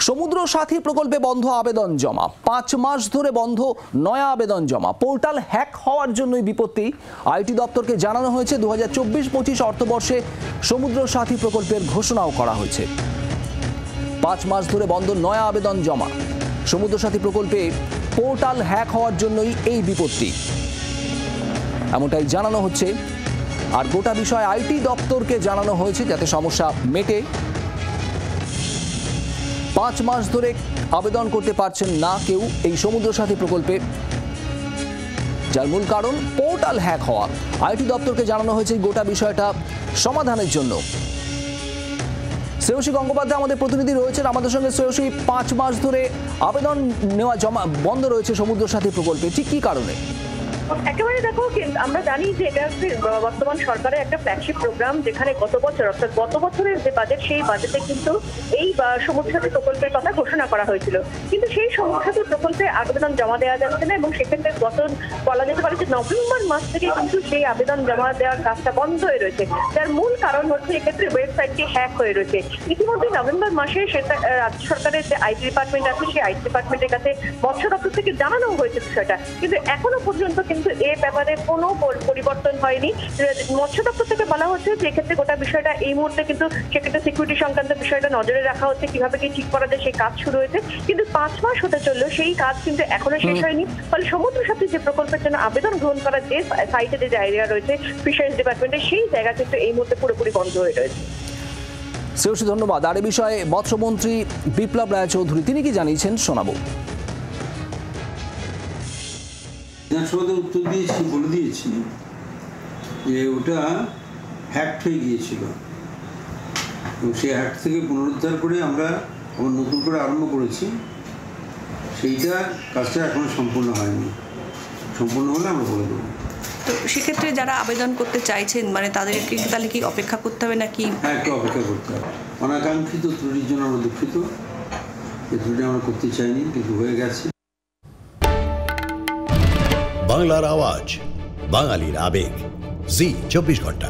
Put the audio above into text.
সমুদ্র সাথী প্রকল্পে বন্ধ আবেদন জমা, 5 মাস ধরে বন্ধ নয়া আবেদন জমা। পোর্টাল হ্যাক হওয়ার জন্যই বিপত্তি। আইটি দপ্তরকে জানানো হয়েছে 2024-25 অর্থবর্ষে সমুদ্র সাথী প্রকল্পের ঘোষণাও করা হয়েছে। 5 মাস ধরে বন্ধ নয়া আবেদন জমা। সমুদ্র সাথী প্রকল্পে পোর্টাল হ্যাক হওয়ার জন্যই এই বিপত্তি, এমনটাই জানানো হচ্ছে। আর গোটা বিষয়ে আইটি দপ্তরকে জানানো হয়েছে যাতে সমস্যা মেটে। 5 মাস ধরে আবেদন করতে পারছেন না কেউ এই সমুদ্র সাথী প্রকল্পে, যার মূল কারণ পোর্টাল হ্যাক হওয়া। আইটি দপ্তরকে জানানো হয়েছে গোটা বিষয়টা সমাধানের জন্য। শ্রেয়সী গঙ্গোপাধ্যায় আমাদের প্রতিনিধি রয়েছেন আমাদের সঙ্গে। শ্রেয়সী, 5 মাস ধরে আবেদন নেওয়া জমা বন্ধ রয়েছে সমুদ্র সাথী প্রকল্পে, ঠিক কি কারণে? একেবারে দেখো, আমরা জানি যে এটা হচ্ছে বর্তমান সরকারের একটা ফ্ল্যাগশিপ প্রোগ্রাম, যেখানে গত বছর অর্থাৎ গত বছরের যে বাজেট, সেই বাজেটে কিন্তু এই সমুদ্র সাথী প্রকল্পের কথা ঘোষণা করা হয়েছিল। কিন্তু সেই সমুদ্র সাথী প্রকল্পে আবেদন জমা দেওয়া যাচ্ছে না এবং সেক্ষেত্রে বলা যেতে পারে যে নভেম্বর মাস থেকে কিন্তু সেই আবেদন জমা দেওয়ার কাজটা বন্ধ হয়ে রয়েছে। যার মূল কারণ হচ্ছে এক্ষেত্রে ওয়েবসাইটটি হ্যাক হয়ে রয়েছে। ইতিমধ্যে নভেম্বর মাসে সেটা রাজ্য সরকারের যে আইটি ডিপার্টমেন্ট আছে, সেই আইটি ডিপার্টমেন্টের কাছে মৎস্য দপ্তর থেকে জানানো হয়েছে বিষয়টা, কিন্তু এখনো পর্যন্ত কিন্তু এ ব্যাপারে কোনো পরিবর্তন হয়নি। মৎস্য দপ্তর থেকে বলা হচ্ছে যে এক্ষেত্রে গোটা বিষয়টা এই মুহূর্তে কিন্তু সেক্ষেত্রে সিকিউরিটি সংক্রান্ত বিষয়টা নজরে রাখা হচ্ছে, কিভাবে কি ঠিক করা যায় সেই কাজ শুরু হয়েছে। কিন্তু 5 মাস হতে চললো, সেই কাজ কিন্তু এখনো শেষ হয়নি। ফলে সমুদ্র সাথী যে প্রকল্পের জন্য আবেদন গ্রহণ করার যে সাইটে যে জায়গা রয়েছে ফিশারিজ ডিপার্টমেন্টের, সেই জায়গা কিন্তু এই মুহূর্তে পুরোপুরি বন্ধ হয়ে রয়েছে। শ্রেয়সী, ধন্যবাদ। আর এ বিষয়ে মৎস্যমন্ত্রী বিপ্লব রায় চৌধুরী তিনি কি জানিয়েছেন শোনাবো। বিধানসভাতে উত্তর দিয়েছি, বলে দিয়েছি যে ওটা হ্যাক হয়ে গিয়েছিল এবং সেই হ্যাক থেকে পুনরুদ্ধার করে আমরা আবার নতুন করে আরম্ভ করেছি। সেইটা কাজটা এখনো সম্পূর্ণ হয়নি, সম্পূর্ণ হলে আমরা বলে দেবো। তো সেক্ষেত্রে যারা আবেদন করতে চাইছেন, মানে তাদেরকে তাহলে কি অপেক্ষা করতে হবে নাকি? হ্যাঁ, একটু অপেক্ষা করতে হবে। অনাকাঙ্ক্ষিত ত্রুটির জন্য আমরা দুঃখিত। এই ত্রুটি আমরা করতে চাইনি, কিন্তু হয়ে গেছে। বাংলার আওয়াজ, বাঙালির আবেগ, জি 24 ঘন্টা।